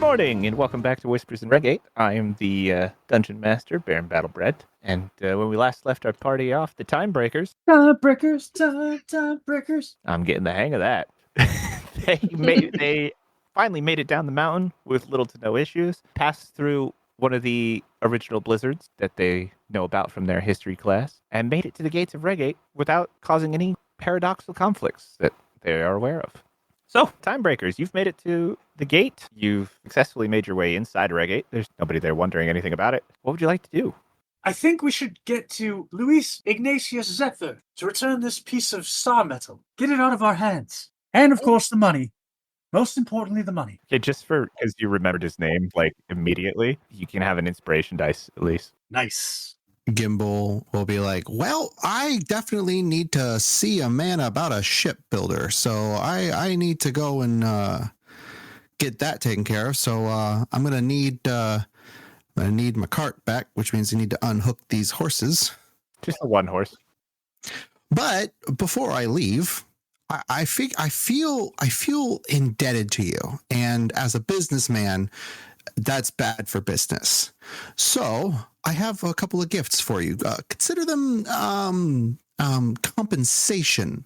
Good morning, and welcome back to Whispers in Regate. I am the Dungeon Master, Baron Battlebred, and when we last left our party off, the Timebreakers... Timebreakers. I'm getting the hang of that. They finally made it down the mountain with little to no issues, passed through one of the original blizzards that they know about from their history class, and made it to the gates of Regate without causing any paradoxical conflicts that they are aware of. So, Timebreakers, you've made it to the gate. You've successfully made your way inside Regate. There's nobody there wondering anything about it. What would you like to do? I think we should get to Luis Ignatius Zephyr to return this piece of star metal. Get it out of our hands. And, of course, the money. Most importantly, the money. Okay, just because you remembered his name, immediately, you can have an inspiration dice, at least. Nice. Gimble will be like, well, I definitely need to see a man about a shipbuilder. So I need to go and get that taken care of. So I'm going to need my cart back, which means I need to unhook these horses. Just a one horse. But before I leave, I feel indebted to you. And as a businessman, that's bad for business. So I have a couple of gifts for you. Consider them compensation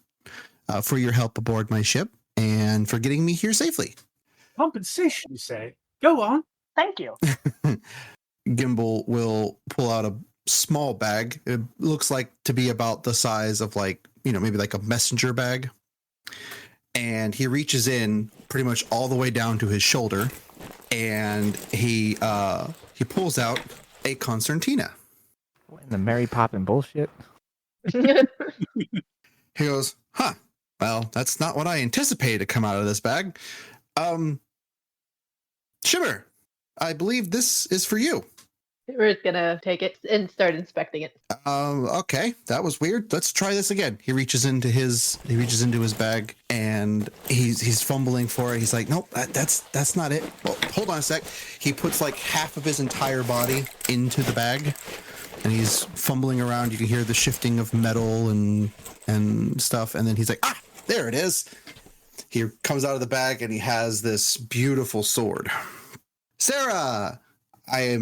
for your help aboard my ship and for getting me here safely. Compensation, you say? Go on. Thank you. Gimble will pull out a small bag. It looks like to be about the size of maybe like a messenger bag. And he reaches in pretty much all the way down to his shoulder. And he pulls out a concertina. What in the Mary Poppin' bullshit? He goes, well, that's not what I anticipated to come out of this bag. Shimmer, I believe this is for you. We're gonna take it and start inspecting it. Okay, that was weird. Let's try this again. He reaches into his bag and he's fumbling for it. He's like, nope, that's not it. Well, hold on a sec. He puts like half of his entire body into the bag and he's fumbling around. You can hear the shifting of metal and stuff. And then he's like, there it is. He comes out of the bag and he has this beautiful sword. Sarah, I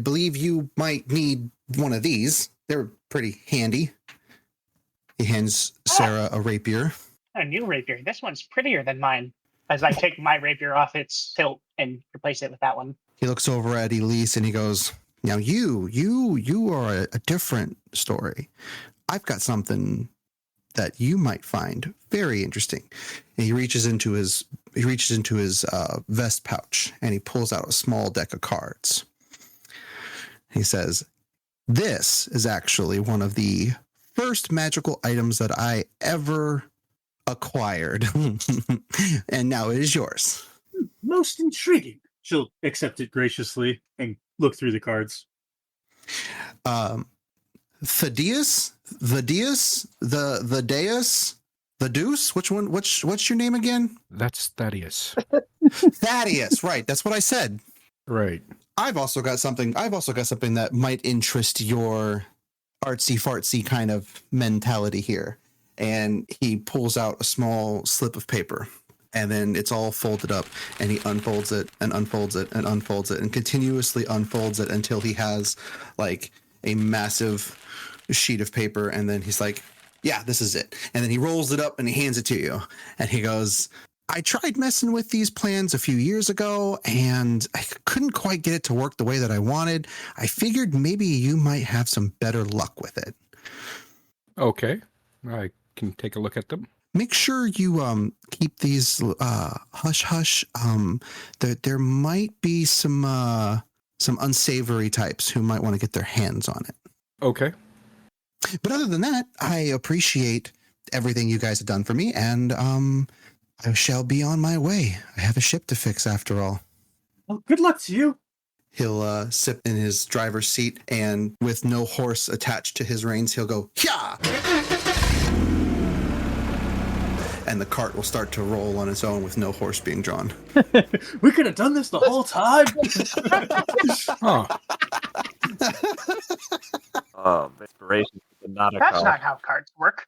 believe you might need one of these. They're pretty handy. He hands Sarah a rapier. A new rapier. This one's prettier than mine. As I take my rapier off its hilt and replace it with that one. He looks over at Elise and he goes, now you are a different story. I've got something that you might find very interesting. And he reaches into his vest pouch and he pulls out a small deck of cards. He says, this is actually one of the first magical items that I ever acquired. And now it is yours. Most intriguing. She'll accept it graciously and look through the cards. Thaddeus, the Deus, the Deus, the Deuce. Which one? What's your name again? That's Thaddeus. Thaddeus, right? That's what I said. Right. I've also got something that might interest your artsy fartsy kind of mentality here. And he pulls out a small slip of paper. And then it's all folded up, and he unfolds it and unfolds it and unfolds it and continuously unfolds it until he has like a massive sheet of paper. And then he's like, yeah, this is it. And then he rolls it up and he hands it to you. And he goes, I tried messing with these plans a few years ago and I couldn't quite get it to work the way that I wanted. I figured maybe you might have some better luck with it. Okay. I can take a look at them. Make sure you keep these hush hush. There might be some unsavory types who might want to get their hands on it. Okay. But other than that, I appreciate everything you guys have done for me, and I shall be on my way. I have a ship to fix after all. Well, good luck to you. He'll sit in his driver's seat, and with no horse attached to his reins, he'll go, "Hya!" And the cart will start to roll on its own with no horse being drawn. We could have done this the whole time. Oh, inspiration. That's not how cards work.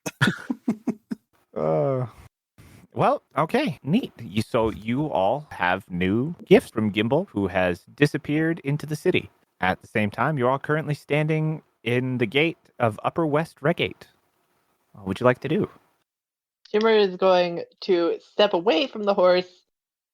Well, okay, neat. So you all have new gifts from Gimble, who has disappeared into the city. At the same time, you're all currently standing in the gate of Upper West Wregate. What would you like to do? Shimmer is going to step away from the horse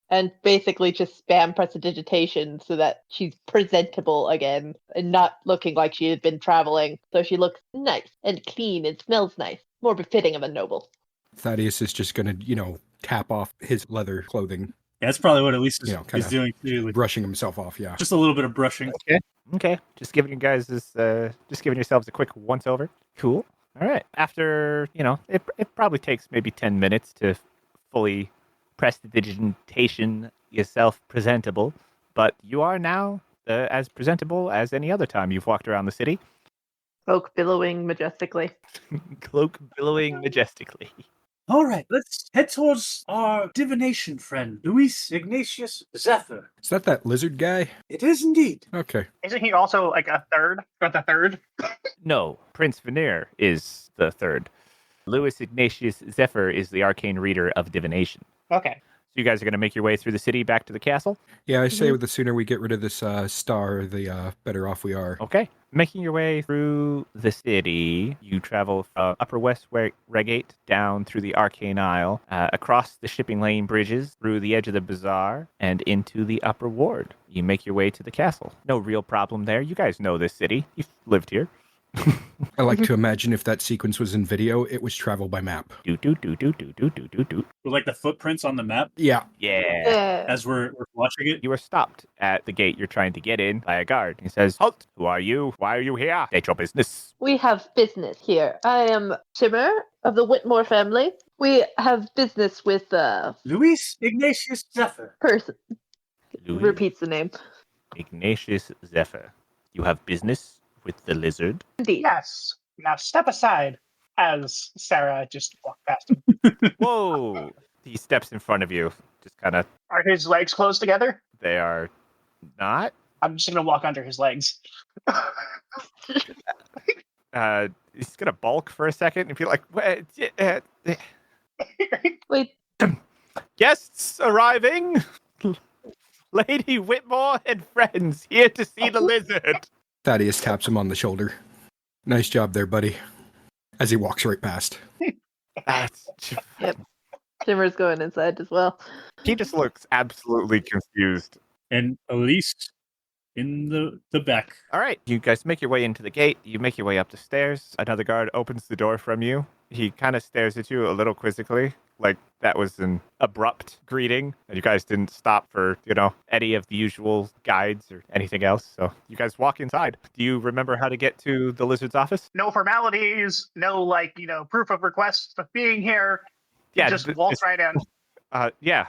and basically just spam prestidigitation so that she's presentable again and not looking like she had been traveling. So she looks nice and clean and smells nice, more befitting of a noble. Thaddeus is just going to, tap off his leather clothing, Yeah, that's probably what Elise is, kinda is doing too. Like, brushing himself off. Yeah. just a little bit of brushing. Okay, just giving you guys this, just giving yourselves a quick once over. Cool. All right. After, it probably takes maybe 10 minutes to fully prestidigitation yourself presentable, but you are now as presentable as any other time you've walked around the city. Cloak billowing majestically. Cloak billowing majestically. All right, let's head towards our divination friend, Luis Ignatius Zephyr. Is that lizard guy? It is indeed. Okay. Isn't he also like a third? Or the third? No, Prince Veneer is the third. Louis Ignatius Zephyr is the arcane reader of divination. Okay. So you guys are going to make your way through the city back to the castle? Yeah, I say the sooner we get rid of this star, the better off we are. Okay. Making your way through the city, you travel from Upper West Wregate down through the Arcane Isle, across the shipping lane bridges, through the edge of the Bazaar, and into the Upper Ward. You make your way to the castle. No real problem there. You guys know this city. You've lived here. I like to imagine if that sequence was in video, it was travel by map. Do. With like the footprints on the map Yeah. Yeah. as we're watching it. You are stopped at the gate you're trying to get in by a guard. He says, "Halt! Who are you? Why are you here? State your business." We have business here. I am Shimmer of the Whitmore family. We have business with Luis Ignatius Zephyr. person. Louis Repeats the name. Ignatius Zephyr. You have business with the lizard? Indeed. Yes. Now step aside as Sarah just walked past him. Whoa! He steps in front of you. Just kind of, Are his legs close together? they are not. I'm just going to walk under his legs. He's gonna bulk for a second and be like, Wait, "Guests arriving! Lady Whitmore and friends here to see the lizard." Thaddeus taps him on the shoulder. Nice job there, buddy. As he walks right past. That's, Shimmer's going inside as well. he just looks absolutely confused. And Elise in the back. All right, you guys make your way into the gate. You make your way up the stairs. Another guard opens the door from you. He kind of stares at you a little quizzically, like that was an abrupt greeting, and you guys didn't stop for, any of the usual guides or anything else. So you guys walk inside. Do you remember how to get to the lizard's office? No formalities, no, proof of request of being here. Yeah, Just waltz right in. Yeah.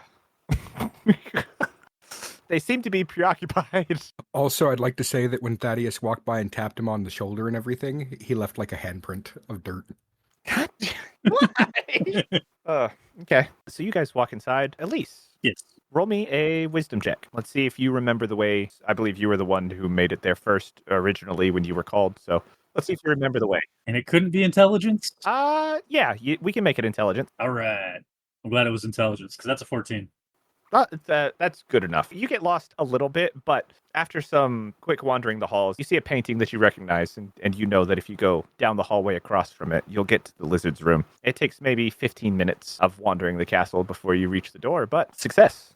They seem to be preoccupied. Also, I'd like to say that when Thaddeus walked by and tapped him on the shoulder and everything, he left like a handprint of dirt. Why? Okay. So you guys walk inside. Elise, Yes. roll me a wisdom check. Let's see if you remember the way. I believe you were the one who made it there first originally when you were called. So let's see if you remember the way. And it couldn't be intelligence? Yeah, we can make it intelligent. All right. I'm glad it was intelligence, because that's a 14. That's good enough. You get lost a little bit, but after some quick wandering the halls, you see a painting that you recognize, and you know that if you go down the hallway across from it, you'll get to the lizard's room. It takes maybe 15 minutes of wandering the castle before you reach the door, but success.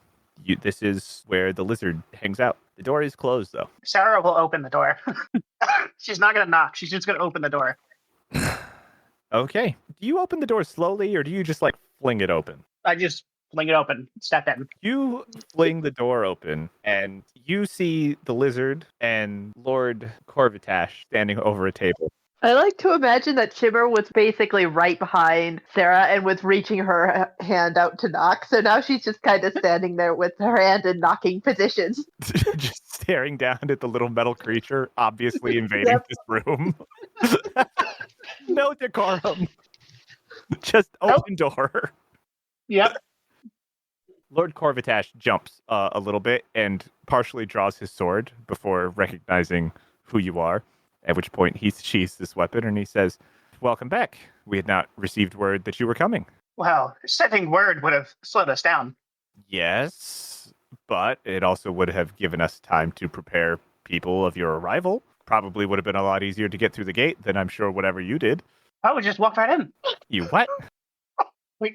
This is where the lizard hangs out. The door is closed, though. Sarah will open the door. She's not going to knock. She's just going to open the door. Okay. Do you open the door slowly, or do you just, fling it open? I just fling it open, step in. You fling the door open, and you see the lizard and Lord Corvatash standing over a table. I like to imagine that Shimmer was basically right behind Sarah and was reaching her hand out to knock. So now she's just kind of standing there with her hand in knocking positions. Just staring down at the little metal creature, obviously invading this room. No decorum. Just open door. Yep. Lord Corvatash jumps a little bit and partially draws his sword before recognizing who you are, at which point he sheaths this weapon and he says, "Welcome back. We had not received word that you were coming." Well, sending word would have slowed us down. Yes, but it also would have given us time to prepare people of your arrival. Probably would have been a lot easier to get through the gate than I'm sure whatever you did. Oh, we just walked right in. You what?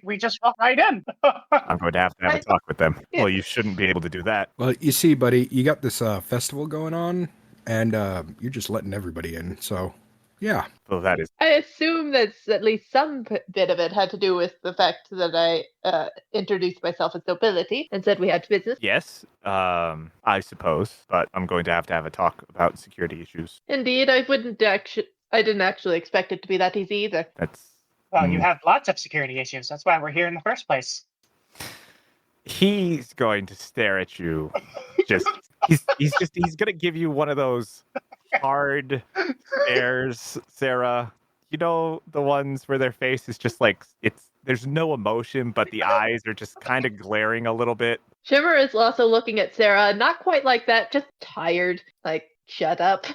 We just walked right in. I'm going to have a talk with them. Yeah. Well, you shouldn't be able to do that. Well, you see, buddy, you got this festival going on, and you're just letting everybody in. So, yeah. Well, that is I assume that's at least some bit of it had to do with the fact that I introduced myself as nobility and said we had business. yes, I suppose, but I'm going to have a talk about security issues. Indeed, I didn't actually expect it to be that easy either. That's Well, you have lots of security issues. That's why we're here in the first place. He's going to stare at you. He's going to give you one of those hard stares, Sarah. You know, the ones where their face is just like, there's no emotion, but the eyes are just kind of glaring a little bit. Shimmer is also looking at Sarah, not quite like that, just tired. Like, shut up.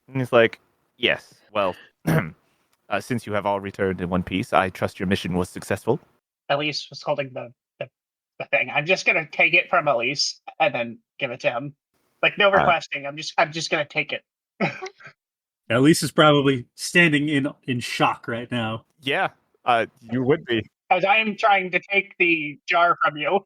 And he's like, yes, well, since you have all returned in one piece, I trust your mission was successful. Elise was holding the thing. I'm just gonna take it from Elise and then give it to him. Like no requesting. I'm just gonna take it. Elise is probably standing in shock right now. Yeah, you would be. As I am trying to take the jar from you.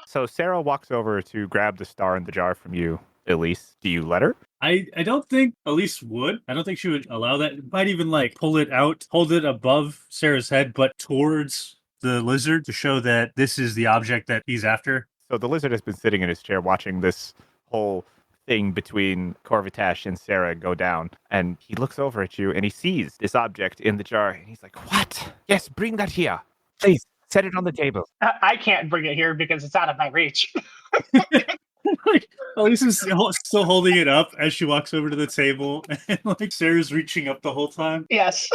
So Sarah walks over to grab the star in the jar from you, Elise. Do you let her? I don't think Elise would. I don't think she would allow that. Might even like pull it out, hold it above Sarah's head, but towards the lizard to show that this is the object that he's after. So the lizard has been sitting in his chair watching this whole thing between Corvatash and Sarah go down. And he looks over at you and he sees this object in the jar. And he's like, what? Yes, bring that here. Please, set it on the table. I can't bring it here because it's out of my reach. Like Elise is still holding it up as she walks over to the table, and like Sarah's reaching up the whole time. Yes.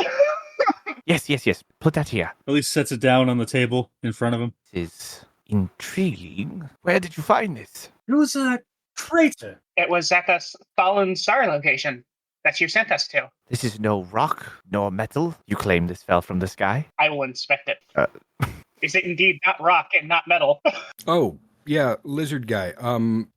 Yes. Put that here. Elise sets it down on the table in front of him. This is intriguing. Where did you find this? It was a crater. It was at the fallen star location that you sent us to. This is no rock, nor metal. You claim this fell from the sky? I will inspect it. Is it indeed not rock and not metal? Oh, yeah, lizard guy.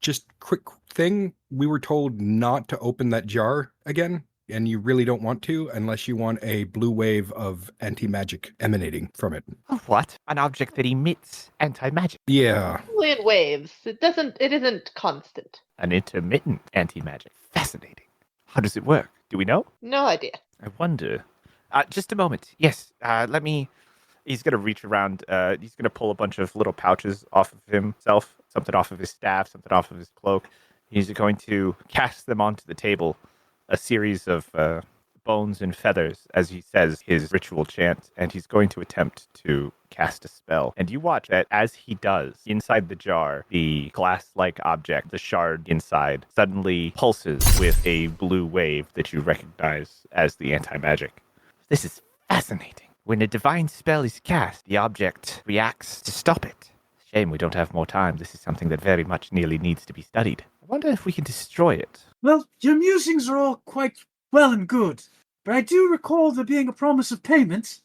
Just quick thing. We were told not to open that jar again, and you really don't want to unless you want a blue wave of anti-magic emanating from it. What? An object that emits anti-magic. Yeah. Only in waves. It isn't constant. An intermittent anti-magic. Fascinating. How does it work? Do we know? No idea. I wonder. Just a moment. Yes, let me... He's going to reach around. He's going to pull a bunch of little pouches off of himself, something off of his staff, something off of his cloak. He's going to cast them onto the table, a series of bones and feathers, as he says his ritual chant, and he's going to attempt to cast a spell. And you watch that as he does, inside the jar, the glass-like object, the shard inside, suddenly pulses with a blue wave that you recognize as the anti-magic. This is fascinating. When a divine spell is cast, the object reacts to stop it. Shame we don't have more time. This is something that very much nearly needs to be studied. I wonder if we can destroy it. Well, your musings are all quite well and good, but I do recall there being a promise of payment.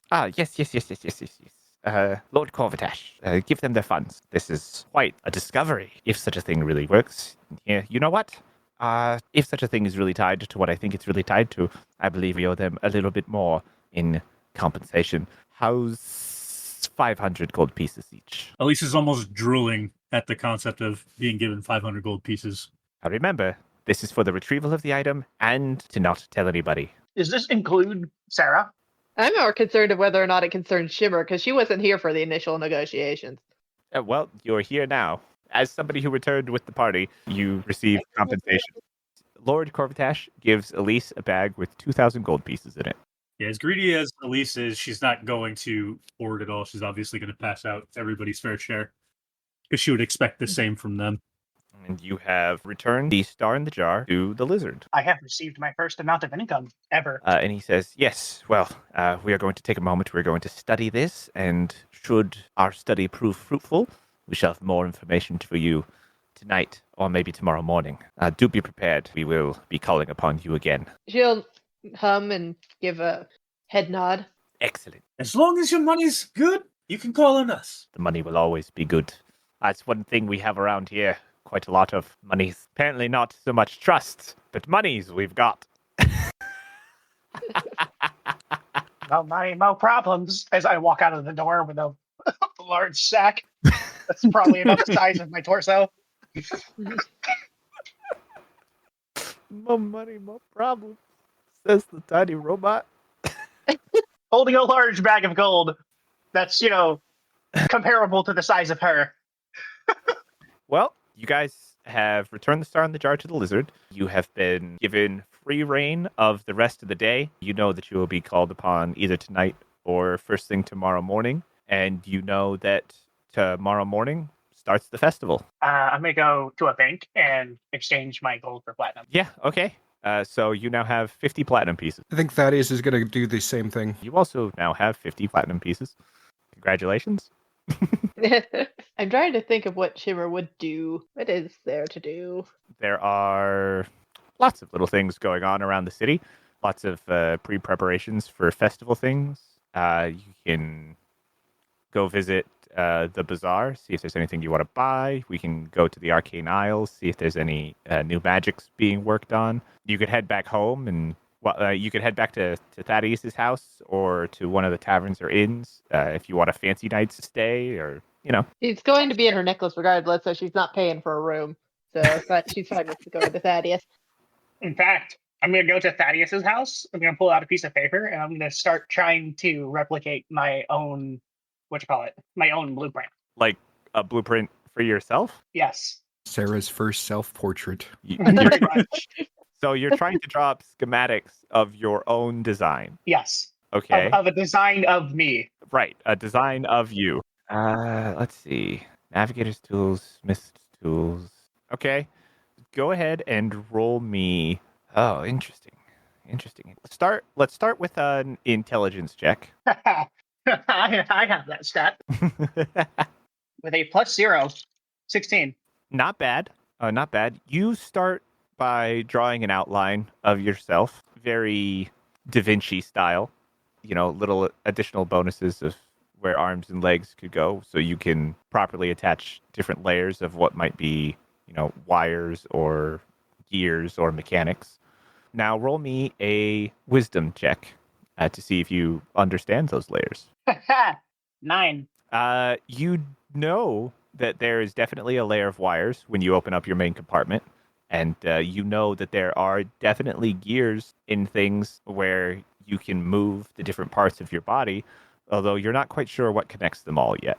Yes. Lord Corvatash, give them their funds. This is quite a discovery, if such a thing really works. Yeah, you know what? If such a thing is really tied to what I think it's really tied to, I believe we owe them a little bit more in compensation. How's 500 gold pieces each? Elise is almost drooling at the concept of being given 500 gold pieces. Now remember, this is for the retrieval of the item and to not tell anybody. Does this include Sarah? I'm more concerned of whether or not it concerns Shimmer, because she wasn't here for the initial negotiations. Well, you're here now. As somebody who returned with the party, you receive compensation. Lord Corvatash gives Elise a bag with 2,000 gold pieces in it. Yeah, as greedy as Elise is, she's not going to hoard it all. She's obviously going to pass out everybody's fair share, because she would expect the same from them. And you have returned the star in the jar to the lizard. I have received my first amount of income ever. And he says, yes, well, we are going to take a moment. We're going to study this, and should our study prove fruitful, we shall have more information for you tonight or maybe tomorrow morning. Do be prepared. We will be calling upon you again. She'll hum and give a head nod. Excellent. As long as your money's good, you can call on us. The money will always be good. That's one thing we have around here. Quite a lot of monies. Apparently not so much trust, but monies we've got. No money, no problems. As I walk out of the door with a large sack. That's probably about the size of my torso. More money, more problems, says the tiny robot. Holding a large bag of gold. That's, comparable to the size of her. Well, you guys have returned the star in the jar to the lizard. You have been given free reign of the rest of the day. You know that you will be called upon either tonight or first thing tomorrow morning. And you know that tomorrow morning starts the festival. I'm going to go to a bank and exchange my gold for platinum. Yeah, okay. So you now have 50 platinum pieces. I think Thaddeus is going to do the same thing. You also now have 50 platinum pieces. Congratulations. I'm trying to think of what Shimmer would do. What is there to do? There are lots of little things going on around the city. Lots of pre-preparations for festival things. You can go visit the Bazaar, see if there's anything you want to buy. We can go to the Arcane Isles, see if there's any new magics being worked on. You could head back home and you could head back to Thaddeus' house or to one of the taverns or inns if you want a fancy night's stay or, She's going to be in her necklace regardless, so she's not paying for a room. So she's fine with going to Thaddeus. In fact, I'm going to go to Thaddeus' house. I'm going to pull out a piece of paper, and I'm going to start trying to replicate my own, my own blueprint. Like a blueprint for yourself? Yes. Sarah's first self-portrait. Pretty much. So you're trying to draw up schematics of your own design. Yes. Okay. Of a design of me. Right. A design of you. Let's see. Navigator's tools, Smith's tools. Okay. Go ahead and roll me. Oh, interesting. Let's start with an intelligence check. I have that stat. With a +0, 16. Not bad. Not bad. You start by drawing an outline of yourself, very Da Vinci style. Little additional bonuses of where arms and legs could go, so you can properly attach different layers of what might be, wires or gears or mechanics. Now roll me a wisdom check to see if you understand those layers. 9. You know that there is definitely a layer of wires when you open up your main compartment. And you know that there are definitely gears in things where you can move the different parts of your body, although you're not quite sure what connects them all yet.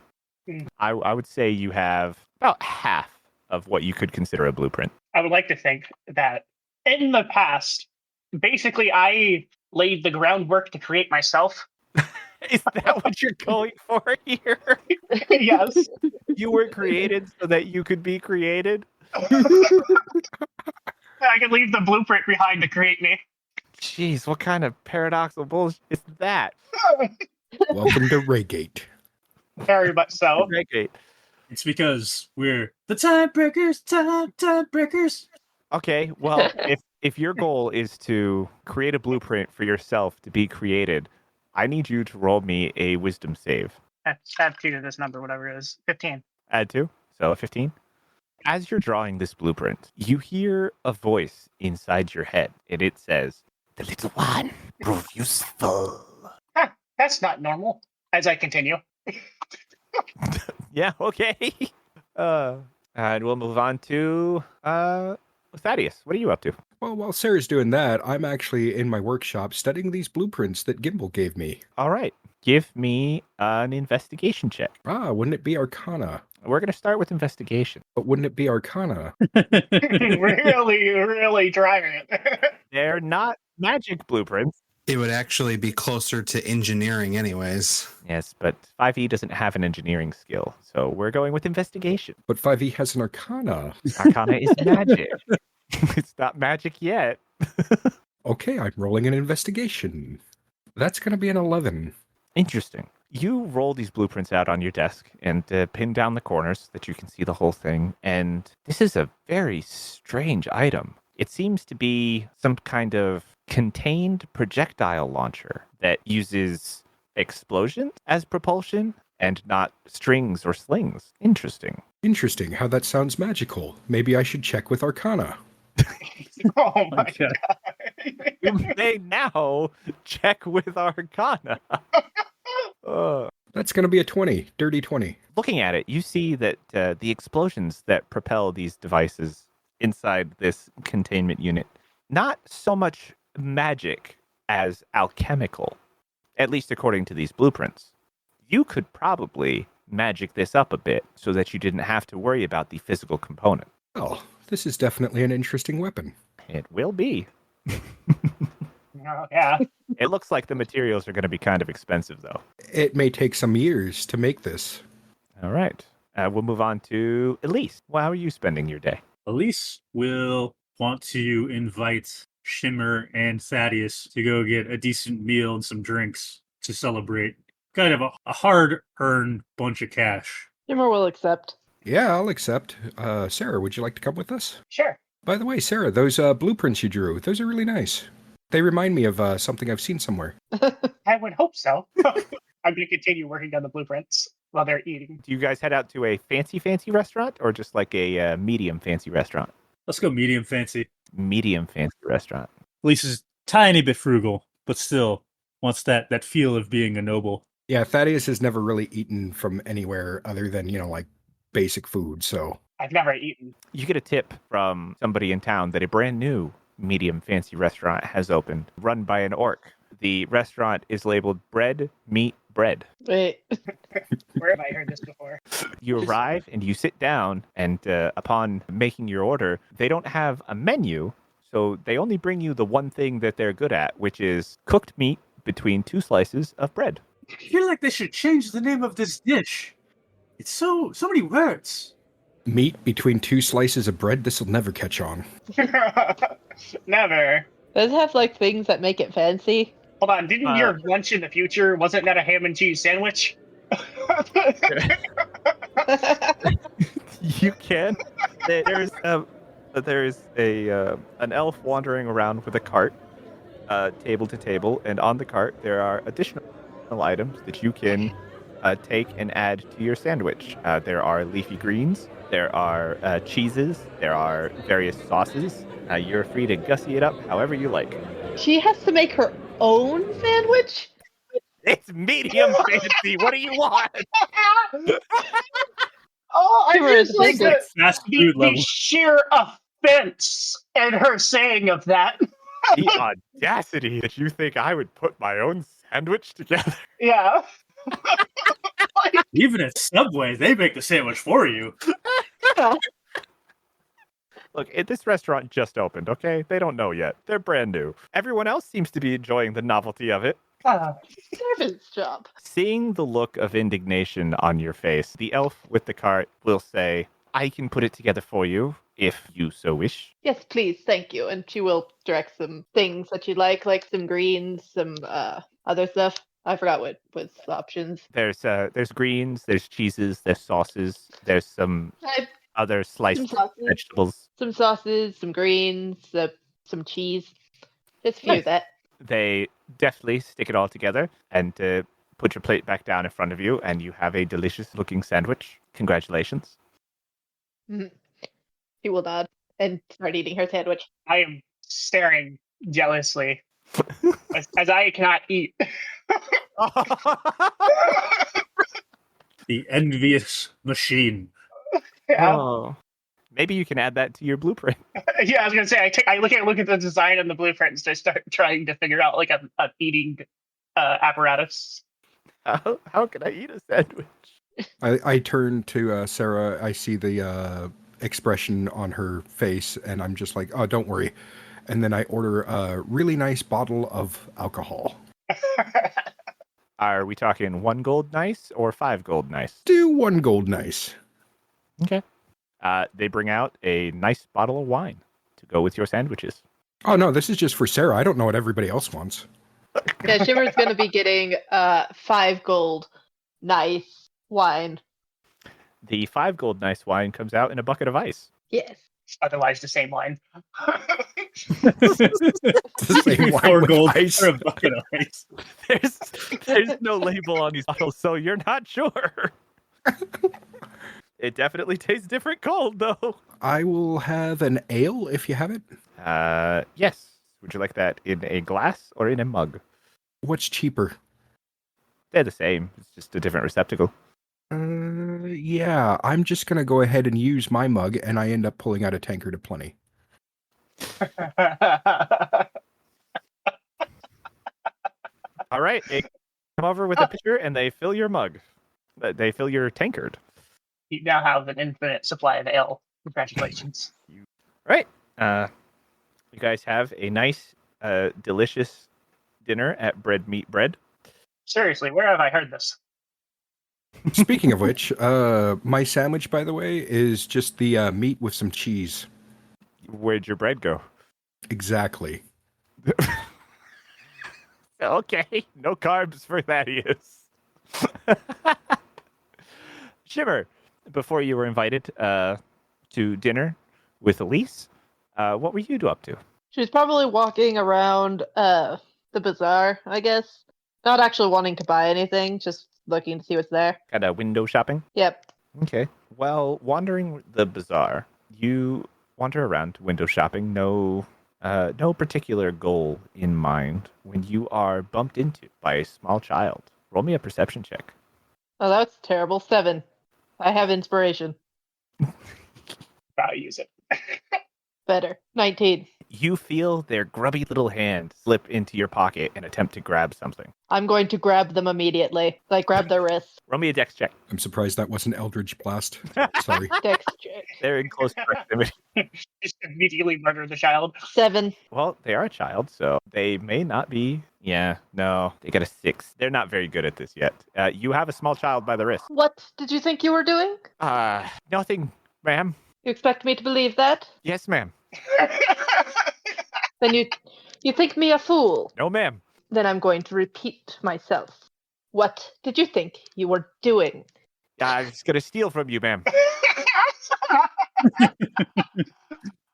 I would say you have about half of what you could consider a blueprint. I would like to think that in the past, basically I laid the groundwork to create myself. Is that what you're going for here? Yes. You were created so that you could be created? I could leave the blueprint behind to create me. Jeez, what kind of paradoxical bullshit is that? Welcome to Regate. Very much so. Regate. It's because we're the Timebreakers, Timebreakers. Okay, well, if your goal is to create a blueprint for yourself to be created, I need you to roll me a wisdom save. Add 2 to this number, whatever it is. 15. Add 2, so 15. As you're drawing this blueprint, you hear a voice inside your head, and it says, "The little one, prove useful." That's not normal. As I continue. Yeah, okay. And we'll move on to Thaddeus. What are you up to? Well, while Sarah's doing that, I'm actually in my workshop studying these blueprints that Gimble gave me. All right. Give me an investigation check. Wouldn't it be Arcana? We're going to start with investigation. But wouldn't it be Arcana? really driving it. They're not magic blueprints. It would actually be closer to engineering anyways. Yes, but 5e doesn't have an engineering skill, so we're going with investigation. But 5e has an Arcana. Arcana is magic. It's not magic yet. Okay, I'm rolling an investigation. That's going to be an 11. Interesting. You roll these blueprints out on your desk and pin down the corners so that you can see the whole thing. And this is a very strange item. It seems to be some kind of contained projectile launcher that uses explosions as propulsion and not strings or slings. Interesting. Interesting how that sounds magical. Maybe I should check with Arcana. Oh my Okay. god. You may now check with Arcana. That's going to be a 20. Dirty 20. Looking at it, you see that the explosions that propel these devices inside this containment unit, not so much magic as alchemical, at least according to these blueprints. You could probably magic this up a bit so that you didn't have to worry about the physical component. Oh, this is definitely an interesting weapon. It will be. Oh, yeah. It looks like the materials are going to be kind of expensive, though. It may take some years to make this. All right. We'll move on to Elise. Well, how are you spending your day? Elise will want to invite Shimmer and Thaddeus to go get a decent meal and some drinks to celebrate. Kind of a hard-earned bunch of cash. Shimmer will accept. Yeah, I'll accept. Sarah, would you like to come with us? Sure. By the way, Sarah, those blueprints you drew, those are really nice. They remind me of something I've seen somewhere. I would hope so. I'm going to continue working on the blueprints while they're eating. Do you guys head out to a fancy restaurant or just like a medium fancy restaurant? Let's go medium fancy. Medium fancy restaurant. Elise is tiny bit frugal, but still wants that feel of being a noble. Yeah, Thaddeus has never really eaten from anywhere other than, like basic food, so. I've never eaten. You get a tip from somebody in town that a brand new medium fancy restaurant has opened, run by an orc. The restaurant is labeled bread, meat, bread. Wait. Where have I heard this before? You arrive and you sit down, and upon making your order, they don't have a menu, so they only bring you the one thing that they're good at, which is cooked meat between 2 slices of bread. I feel like they should change the name of this dish. It's so many words. Meat between 2 slices of bread? This will never catch on. Never. Does it have like things that make it fancy? Hold on, didn't your lunch in the future, wasn't that a ham and cheese sandwich? You can. There's an elf wandering around with a cart, table to table, and on the cart there are additional items that you can take and add to your sandwich. There are leafy greens, there are cheeses, there are various sauces. You're free to gussy it up however you like. She has to make her own sandwich? It's medium fancy. What do you want? Oh, I Shimmer is just like big. Fast the food level. sheer offense in her saying of that. The audacity that you think I would put my own sandwich together. Yeah. Even at Subway, they make the sandwich for you. Look, this restaurant just opened, okay? They don't know yet. They're brand new. Everyone else seems to be enjoying the novelty of it. Servant's job. Seeing the look of indignation on your face, the elf with the cart will say, I can put it together for you, if you so wish. Yes, please, thank you. And she will direct some things that you'd like some greens, some other stuff. I forgot what was the options. There's greens, there's cheeses, there's sauces, there's some other sliced vegetables. Some sauces, some greens, some cheese. Just a few of that. They deftly stick it all together and put your plate back down in front of you, and you have a delicious-looking sandwich. Congratulations. She will nod and start eating her sandwich. I am staring jealously as I cannot eat. The envious machine. Yeah. Oh. Maybe you can add that to your blueprint. Yeah, I was gonna say I look at the design and the blueprints to start trying to figure out like a eating apparatus. How can I eat a sandwich? I turn to Sarah. I see the expression on her face, and I'm just like, oh, don't worry. And then I order a really nice bottle of alcohol. Are we talking 1 gold nice or 5 gold nice? Do 1 gold nice. Okay. They bring out a nice bottle of wine to go with your sandwiches. Oh, no, this is just for Sarah. I don't know what everybody else wants. Yeah, Shimmer's going to be getting 5 gold nice wine. The 5 gold nice wine comes out in a bucket of ice. Yes. Otherwise, the same wine. The same wine 4 with gold ice. for a bucket of ice. There's no label on these bottles, so you're not sure. It definitely tastes different cold, though. I will have an ale if you have it. Yes. Would you like that in a glass or in a mug? What's cheaper? They're the same. It's just a different receptacle. Yeah, I'm just going to go ahead and use my mug, and I end up pulling out a tankard of plenty. All right. They come over with a pitcher, and they fill your mug. They fill your tankard. You now have an infinite supply of ale. Congratulations. Right. You guys have a nice, delicious dinner at Bread Meat Bread. Seriously, where have I heard this? Speaking of which, my sandwich, by the way, is just the meat with some cheese. Where'd your bread go? Exactly. Okay, no carbs for Thaddeus. Shimmer, before you were invited to dinner with Elise, what were you up to? She's probably walking around the bazaar, I guess. Not actually wanting to buy anything, just looking to see what's there. Kind of window shopping? Yep. Okay. Well, wandering the bazaar, you wander around window shopping, no particular goal in mind, when you are bumped into by a small child. Roll me a perception check. Oh, that's terrible. 7. I have inspiration. I'll use it. Better. 19. You feel their grubby little hand slip into your pocket and attempt to grab something. I'm going to grab them immediately. Like, grab their wrists. Roll me a dex check. I'm surprised that wasn't Eldritch Blast. Sorry. Dex check. They're in close proximity. Just immediately murder the child. 7. Well, they are a child, so they may not be. Yeah, no, they got a 6. They're not very good at this yet. You have a small child by the wrist. What did you think you were doing? Nothing, ma'am. You expect me to believe that? Yes, ma'am. Then you think me a fool. No, ma'am. Then I'm going to repeat myself. What did you think you were doing? I was going to steal from you, ma'am. Oh,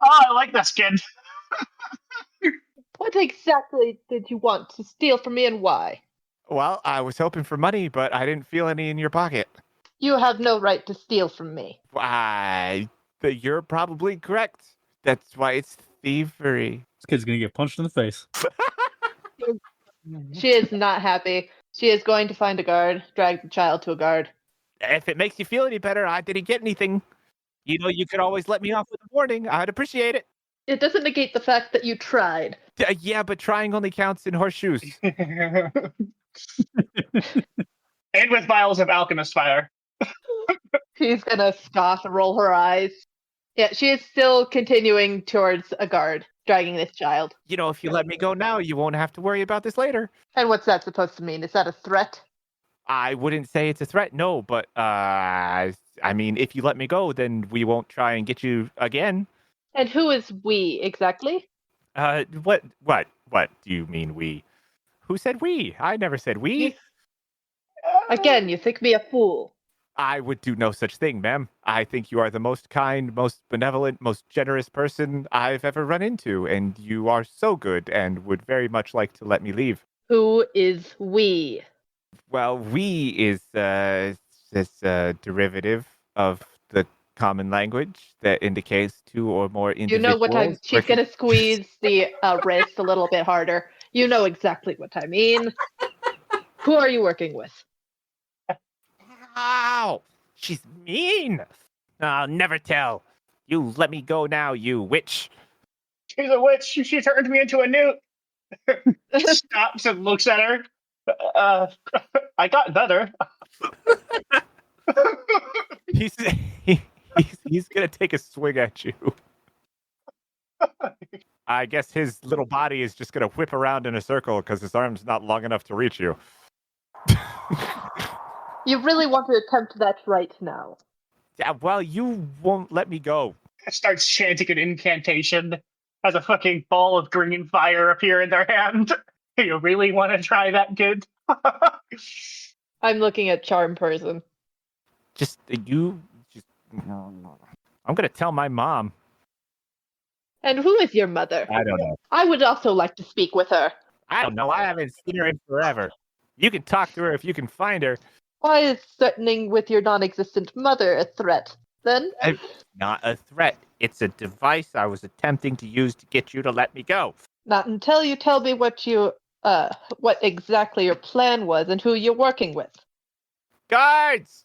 I like this kid. What exactly did you want to steal from me and why? Well, I was hoping for money, but I didn't feel any in your pocket. You have no right to steal from me. Why? You're probably correct. That's why it's thievery. This kid's gonna get punched in the face. She is not happy. She is going to find a guard, drag the child to a guard. If it makes you feel any better, I didn't get anything. You know, you could always let me off with a warning. I'd appreciate it. It doesn't negate the fact that you tried. Yeah, but trying only counts in horseshoes. And with vials of alchemist fire. She's gonna scoff and roll her eyes. Yeah, she is still continuing towards a guard, dragging this child. You know, if you let me go now, you won't have to worry about this later. And what's that supposed to mean? Is that a threat? I wouldn't say it's a threat, no, but I mean, if you let me go, then we won't try and get you again. And who is we exactly? What do you mean we? Who said we? I never said we. Again, you think me a fool. I would do no such thing, ma'am. I think you are the most kind, most benevolent, most generous person I've ever run into, and you are so good and would very much like to let me leave. Who is we? Well, we is this derivative of the common language that indicates two or more individuals. You know what I'm... She's going to squeeze the wrist a little bit harder. You know exactly what I mean. Who are you working with? Ow! She's mean! I'll never tell. You let me go now, you witch. She's a witch. She turned me into a newt. Stops and looks at her. I got better. He's gonna take a swing at you. I guess his little body is just gonna whip around in a circle because his arm's not long enough to reach you. You really want to attempt that right now? Yeah, well, you won't let me go. Starts chanting an incantation. Has a fucking ball of green fire appear in their hand. You really want to try that, kid? I'm looking at charm person. I'm gonna tell my mom. And who is your mother? I don't know. I would also like to speak with her. I don't know. I haven't seen her in forever. You can talk to her if you can find her. Why is threatening with your non-existent mother a threat, then? Not a threat. It's a device I was attempting to use to get you to let me go. Not until you tell me what exactly your plan was and who you're working with. Guards!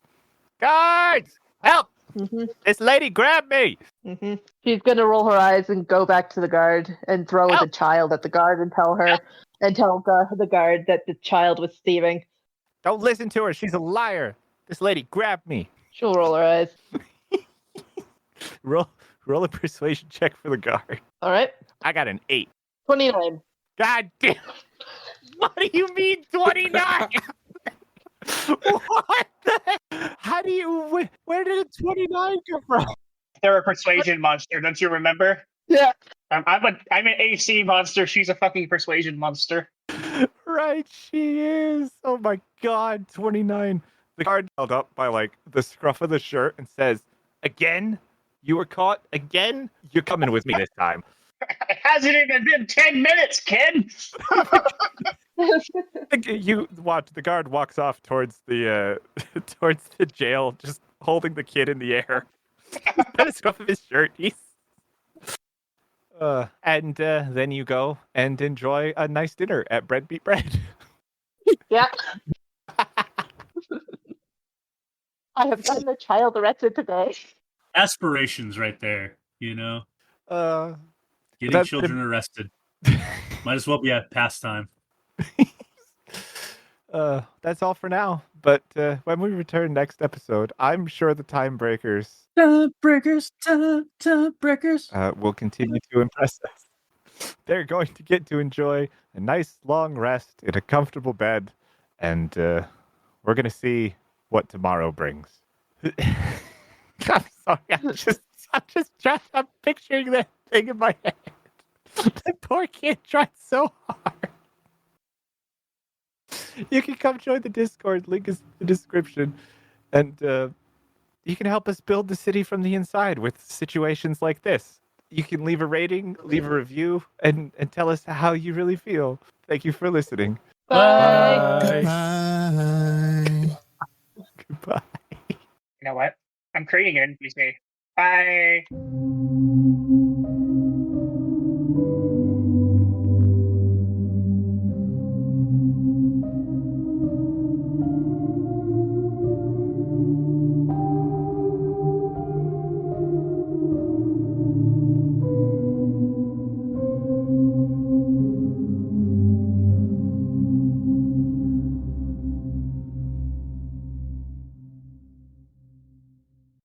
Guards! Help! Mm-hmm. This lady grabbed me! Mm-hmm. She's gonna roll her eyes and go back to the guard and throw the child at the guard and tell her the guard that the child was thieving. Don't listen to her. She's a liar. This lady grabbed me. She'll roll her eyes. Roll a persuasion check for the guard. All right. I got an 8. 29. God damn. What do you mean 29? What the? How do you? Where did a 29 come from? They're a persuasion monster, don't you remember? Yeah. I'm an AC monster. She's a fucking persuasion monster. Right, she is. Oh my god, 29. The guard held up by like the scruff of the shirt and says, "Again? You were caught again? You're coming with me this time." It hasn't even been 10 minutes, kid. You watch. The guard walks off towards the towards the jail, just holding the kid in the air. By the scruff of his shirt. And then you go and enjoy a nice dinner at Bread Beat Bread. Yeah. I have gotten a child arrested today. Aspirations right there, Getting children arrested. Might as well be a pastime. That's all for now. But when we return next episode, I'm sure the Timebreakers will continue to impress us. They're going to get to enjoy a nice long rest in a comfortable bed, and we're going to see what tomorrow brings. I'm sorry. I'm picturing that thing in my head. The poor kid tried so hard. You can come join the Discord. Link is in the description. And you can help us build the city from the inside with situations like this. You can leave a rating, leave a review, and tell us how you really feel. Thank you for listening. Bye. Bye. Goodbye. You know what? I'm creating an NPC. Bye.